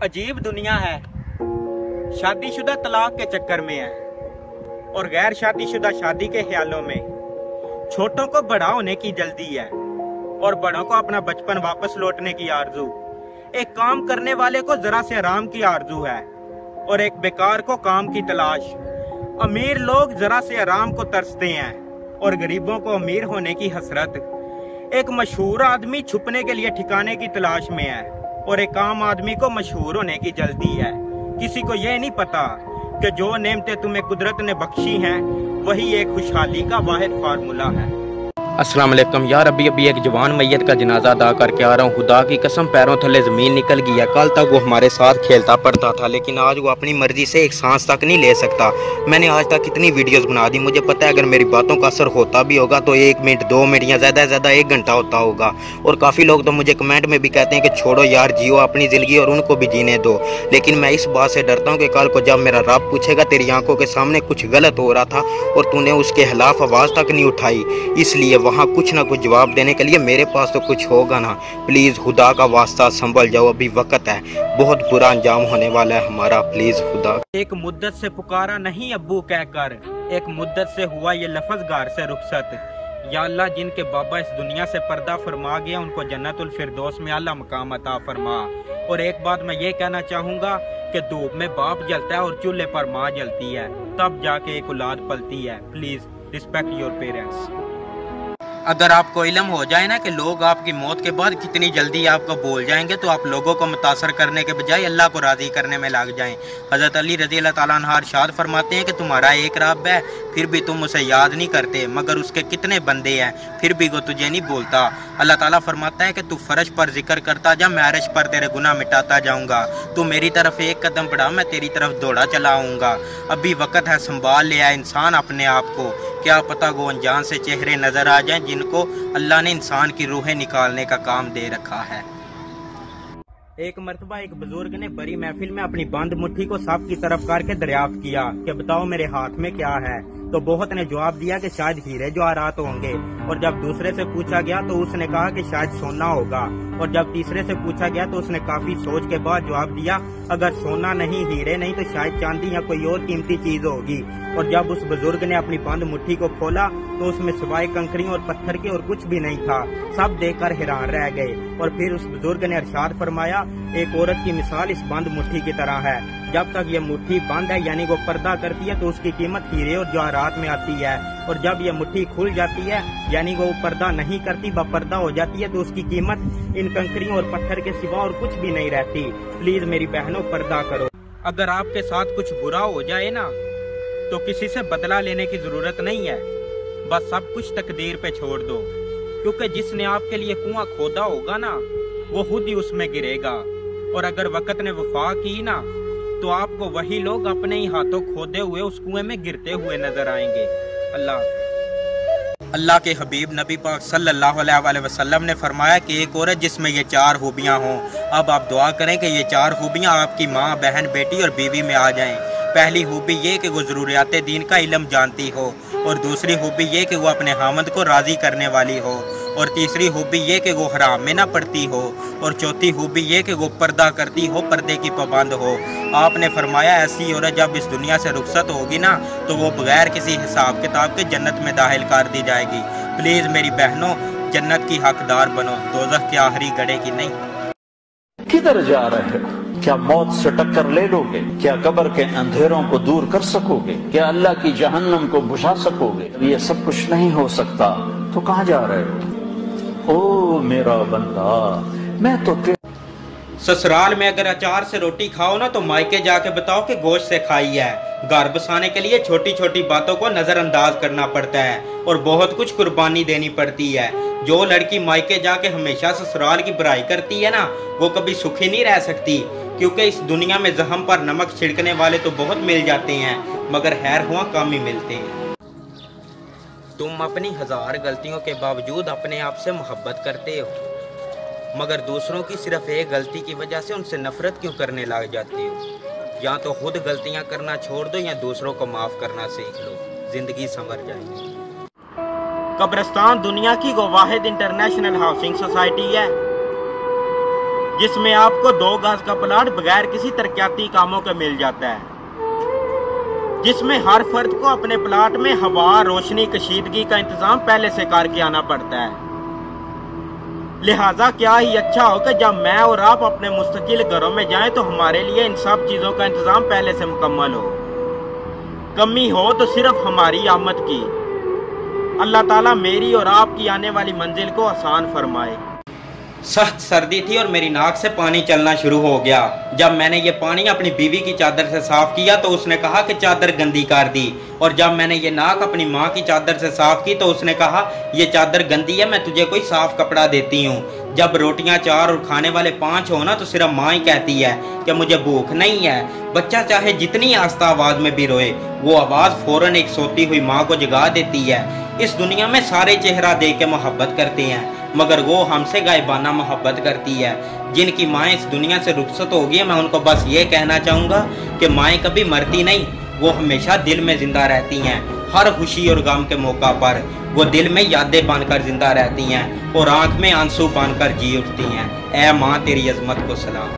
अजीब दुनिया है। शादीशुदा तलाक के चक्कर में है और गैर शादीशुदा शादी के ख्यालों में। छोटों को बड़ा होने की जल्दी है और बड़ों को अपना बचपन वापस लौटने की आरजू। एक काम करने वाले को जरा से आराम की आरजू है और एक बेकार को काम की तलाश। अमीर लोग जरा से आराम को तरसते हैं और गरीबों को अमीर होने की हसरत। एक मशहूर आदमी छुपने के लिए ठिकाने की तलाश में है और एक आम आदमी को मशहूर होने की जल्दी है। किसी को यह नहीं पता कि जो नेमतें तुम्हें कुदरत ने बख्शी हैं वही एक खुशहाली का वाहिद फार्मूला है। अस्सलाम वालेकुम यार, अभी एक जवान मैयत का जनाजा अदा करके आ रहा हूँ। खुदा की कसम पैरों थले ज़मीन निकल गई है। कल तक वो हमारे साथ खेलता पड़ता था, लेकिन आज वो अपनी मर्जी से एक सांस तक नहीं ले सकता। मैंने आज तक कितनी वीडियोस बना दी, मुझे पता है अगर मेरी बातों का असर होता भी होगा तो 1 मिनट 2 मिनट या ज़्यादा से ज़्यादा 1 घंटा होता होगा। और काफ़ी लोग तो मुझे कमेंट में भी कहते हैं कि छोड़ो यार, जियो अपनी ज़िंदगी और उनको भी जीने दो। लेकिन मैं इस बात से डरता हूँ कि कल को जब मेरा रब पूछेगा तेरी आंखों के सामने कुछ गलत हो रहा था और तूने उसके खिलाफ आवाज़ तक नहीं उठाई, इसलिए वहाँ कुछ ना कुछ जवाब देने के लिए मेरे पास तो कुछ होगा ना। प्लीज़ खुदा का वास्ता संभल जाओ, अभी वक्त है, बहुत बुरा अंजाम होने वाला है हमारा। प्लीज़ खुदा। एक मुद्दत से पुकारा नहीं अब्बू कहकर, एक मुद्दत से हुआ ये लफ्ज़ गार से रुखसत। या अल्लाह, जिनके बाबा इस दुनिया से पर्दा फरमा गया उनको जन्नतुल फिरदौस में आला मकाम अता फरमा। और एक बात मैं ये कहना चाहूँगा कि धूप में बाप जलता है और चूल्हे पर माँ जलती है, तब जाके एक औलाद पलती है। Please respect your parents. अगर आपको इल्म हो जाए ना कि लोग आपकी मौत के बाद कितनी जल्दी आपको बोल जाएंगे, तो आप लोगों को मुतासर करने के बजाय अल्लाह को राज़ी करने में लग जाएं। हज़रत अली रज़ी अल्लाह ताला अन्हु इरशाद फरमाते हैं कि तुम्हारा एक रब है, फिर भी तुम उसे याद नहीं करते, मगर उसके कितने बंदे हैं फिर भी वो तुझे नहीं बोलता। अल्लाह ताला फरमाता है कि तू फ़र्श पर जिक्र करता जा, मैं अर्श पर तेरे गुनाह मिटाता जाऊँगा। तू मेरी तरफ एक कदम बढ़ा, मैं तेरी तरफ दौड़ा चला आऊँगा। अभी वक्त है, संभाल लिया इंसान अपने आप को। क्या पता वो अनजान से चेहरे नज़र आ जाएं जिनको अल्लाह ने इंसान की रूहें निकालने का काम दे रखा है। एक मर्तबा एक बुजुर्ग ने बड़ी महफिल में अपनी बंद मुट्ठी को सब की तरफ करके दरियाफ्त किया कि बताओ मेरे हाथ में क्या है। तो बहुत ने जवाब दिया कि शायद हीरे जवाहरात होंगे। और जब दूसरे से पूछा गया तो उसने कहा कि शायद सोना होगा। और जब तीसरे से पूछा गया तो उसने काफी सोच के बाद जवाब दिया, अगर सोना नहीं, हीरे नहीं, तो शायद चांदी या कोई और कीमती चीज होगी। और जब उस बुजुर्ग ने अपनी बंद मुट्ठी को खोला तो उसमें सिवाय कंकड़ी और पत्थर के और कुछ भी नहीं था। सब देखकर हैरान रह गए। और फिर उस बुजुर्ग ने इरशाद फरमाया, एक औरत की मिसाल इस बंद मुट्ठी की तरह है। जब तक ये मुट्ठी बंद है यानी वो पर्दा करती है तो उसकी कीमत हीरे और जवाहरात में आती है। और जब ये मुट्ठी खुल जाती है यानी वो पर्दा नहीं करती, पर्दा हो जाती है, तो उसकी कीमत इन कंकड़ियों और पत्थर के सिवा और कुछ भी नहीं रहती। प्लीज मेरी बहनों, पर्दा करो। अगर आपके साथ कुछ बुरा हो जाए ना तो किसी से बदला लेने की जरूरत नहीं है, बस सब कुछ तकदीर पे छोड़ दो, क्योंकि जिसने आपके लिए कुआं खोदा होगा ना वो खुद ही उसमें गिरेगा। और अगर वक्त ने वफा की ना तो आपको वही लोग अपने ही हाथों खोदे हुए उस कुएं में गिरते हुए नजर आएंगे। अल्लाह के हबीब नबी पाक सल्लल्लाहु अलैहि वसल्लम ने फरमाया कि एक औरत जिसमें ये 4 खूबियाँ हों। अब आप दुआ करें कि ये 4 खूबियाँ आपकी माँ, बहन, बेटी और बीवी में आ जाएं। पहली खूबी ये कि वो ज़रूरियात दीन का इल्म जानती हो, और दूसरी खूबी ये कि वो अपने हामद को राज़ी करने वाली हो, और तीसरी खूबी ये कि वो हराम में ना पड़ती हो, और चौथी खूबी ये कि वो पर्दा करती हो, पर्दे की पाबंद हो। आपने फरमाया ऐसी औरत जब इस दुनिया से रुखसत होगी ना तो वो बगैर किसी हिसाब किताब के जन्नत में दाखिल कर दी जाएगी। प्लीज़ मेरी बहनों, जन्नत की हकदार बनो, दोज़ख की आखिरी गड़े की नहीं। किधर जा रहे हो? क्या मौत से टक्कर ले लोगे? क्या कब्र के अंधेरों को दूर कर सकोगे? क्या अल्लाह की जहन्नम को बुझा सकोगे? ये सब कुछ नहीं हो सकता तो कहाँ जा रहे हो? ओ मेरा बंदा, मैं तो ससुराल में अगर अचार से रोटी खाओ ना तो मायके जाके बताओ कि गोश्त से खाई है। घर बसाने के लिए छोटी छोटी बातों को नज़रअंदाज करना पड़ता है और बहुत कुछ कुर्बानी देनी पड़ती है। जो लड़की मायके जाके हमेशा ससुराल की बुराई करती है ना वो कभी सुखी नहीं रह सकती, क्योंकि इस दुनिया में जहम पर नमक छिड़कने वाले तो बहुत मिल जाते हैं मगर खैर हुआ कम ही मिलते हैं। तुम अपनी 1000 गलतियों के बावजूद अपने आप से मोहब्बत करते हो, मगर दूसरों की सिर्फ एक गलती की वजह से उनसे नफरत क्यों करने लग जाती हो? या तो खुद गलतियां करना छोड़ दो या दूसरों को माफ़ करना सीख लो, जिंदगी संवर जाएगी। कब्रिस्तान दुनिया की वाहिद इंटरनेशनल हाउसिंग सोसाइटी है जिसमें आपको 2 गज का प्लाट बगैर किसी तरक्याती कामों के मिल जाता है, जिसमें हर फर्द को अपने प्लाट में हवा, रोशनी, कशीदगी का इंतजाम पहले से करके आना पड़ता है। लिहाजा क्या ही अच्छा हो कि जब मैं और आप अपने मुस्तकिल घरों में जाएं तो हमारे लिए इन सब चीज़ों का इंतजाम पहले से मुकम्मल हो। कमी हो तो सिर्फ हमारी आमद की। अल्लाह ताला मेरी और आपकी आने वाली मंजिल को आसान फरमाए। सख्त सर्दी थी और मेरी नाक से पानी चलना शुरू हो गया। जब मैंने ये पानी अपनी बीवी की चादर से साफ किया तो उसने कहा कि चादर गंदी कर दी, और जब मैंने ये नाक अपनी माँ की चादर से साफ की तो उसने कहा ये चादर गंदी है, मैं तुझे कोई साफ कपड़ा देती हूँ। जब रोटियां 4 और खाने वाले 5 हो ना तो सिर्फ माँ ही कहती है कि मुझे भूख नहीं है। बच्चा चाहे जितनी आस्था आवाज में भी रोए, वो आवाज फौरन एक सोती हुई माँ को जगा देती है। इस दुनिया में सारे चेहरा देख के मोहब्बत करते हैं, मगर वो हमसे गायबाना मोहब्बत करती है। जिनकी माएँ इस दुनिया से रुखसत हो गई है, मैं उनको बस ये कहना चाहूँगा कि माएँ कभी मरती नहीं, वो हमेशा दिल में जिंदा रहती हैं। हर खुशी और गम के मौका पर वो दिल में यादें बनकर जिंदा रहती हैं और आंख में आंसू बनकर जी उठती हैं। ऐ माँ तेरी अजमत को सलाम।